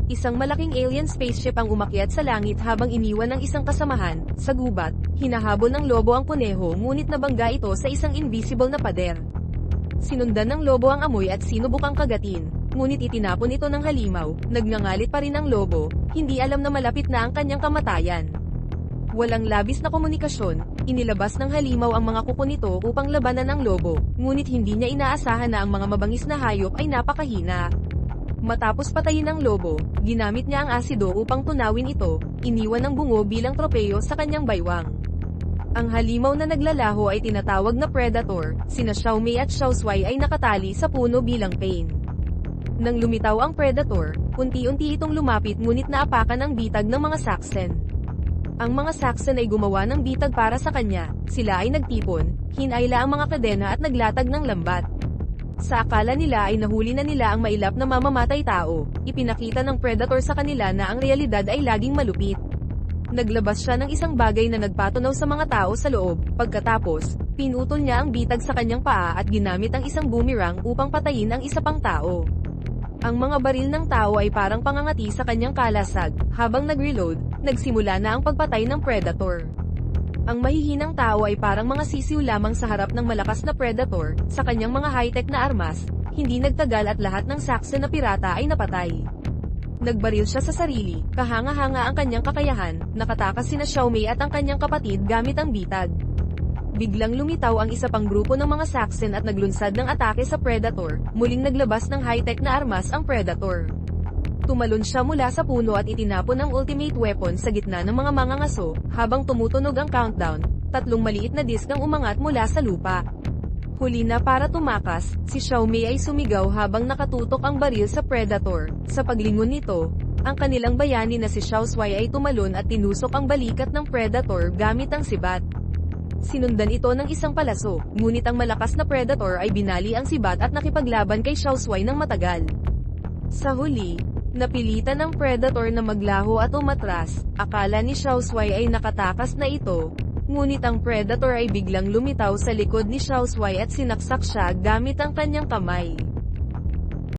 Isang malaking alien spaceship ang umakyat sa langit habang iniwan ng isang kasamahan. Sa gubat, hinahabol ng lobo ang kuneho ngunit nabangga ito sa isang invisible na pader. Sinundan ng lobo ang amoy at sinubukang kagatin, ngunit itinapon ito ng halimaw. Nagngangalit pa rin ang lobo, hindi alam na malapit na ang kanyang kamatayan. Walang labis na komunikasyon, inilabas ng halimaw ang mga kuko nito upang labanan ang lobo, ngunit hindi niya inaasahan na ang mga mabangis na hayop ay napakahina. Matapos patayin ang lobo, ginamit niya ang asido upang tunawin ito, iniwan ng bungo bilang tropeyo sa kanyang baywang. Ang halimaw na naglalaho ay tinatawag na predator, sina Xiaomei at Xiaoshuai ay nakatali sa puno bilang pain. Nang lumitaw ang predator, unti-unti itong lumapit ngunit naapakan ang bitag ng mga Saxon. Ang mga Saxon ay gumawa ng bitag para sa kanya, sila ay nagtipon, hinayla ang mga kadena at naglatag ng lambat. Sa akala nila ay nahuli na nila ang mailap na mamamatay tao, ipinakita ng predator sa kanila na ang realidad ay laging malupit. Naglabas siya ng isang bagay na nagpatunaw sa mga tao sa loob, pagkatapos, pinutol niya ang bitag sa kanyang paa at ginamit ang isang boomerang upang patayin ang isa pang tao. Ang mga baril ng tao ay parang pangangati sa kanyang kalasag, habang nag-reload, nagsimula na ang pagpatay ng predator. Ang mahihinang tao ay parang mga sisiw lamang sa harap ng malakas na predator, sa kanyang mga high-tech na armas, hindi nagtagal at lahat ng Saxon na pirata ay napatay. Nagbaril siya sa sarili, kahanga-hanga ang kanyang kakayahan, nakatakas sina Xiaomei at ang kanyang kapatid gamit ang bitag. Biglang lumitaw ang isa pang grupo ng mga Saxon at naglunsad ng atake sa predator, muling naglabas ng high-tech na armas ang predator. Tumalon siya mula sa puno at itinapon ang ultimate weapon sa gitna ng mga mangangaso, habang tumutunog ang countdown, 3 maliit na disk ang umangat mula sa lupa. Huli na para tumakas, si Xiaomei ay sumigaw habang nakatutok ang baril sa predator. Sa paglingon nito, ang kanilang bayani na si Xiaoshuai ay tumalon at tinusok ang balikat ng predator gamit ang sibat. Sinundan ito ng isang palaso, ngunit ang malakas na predator ay binali ang sibat at nakipaglaban kay Xiaoshuai ng matagal. Sa huli, napilitan ng predator na maglaho at umatras, akala ni Xiaoshuai ay nakatakas na ito, ngunit ang predator ay biglang lumitaw sa likod ni Xiaoshuai at sinaksak siya gamit ang kanyang kamay.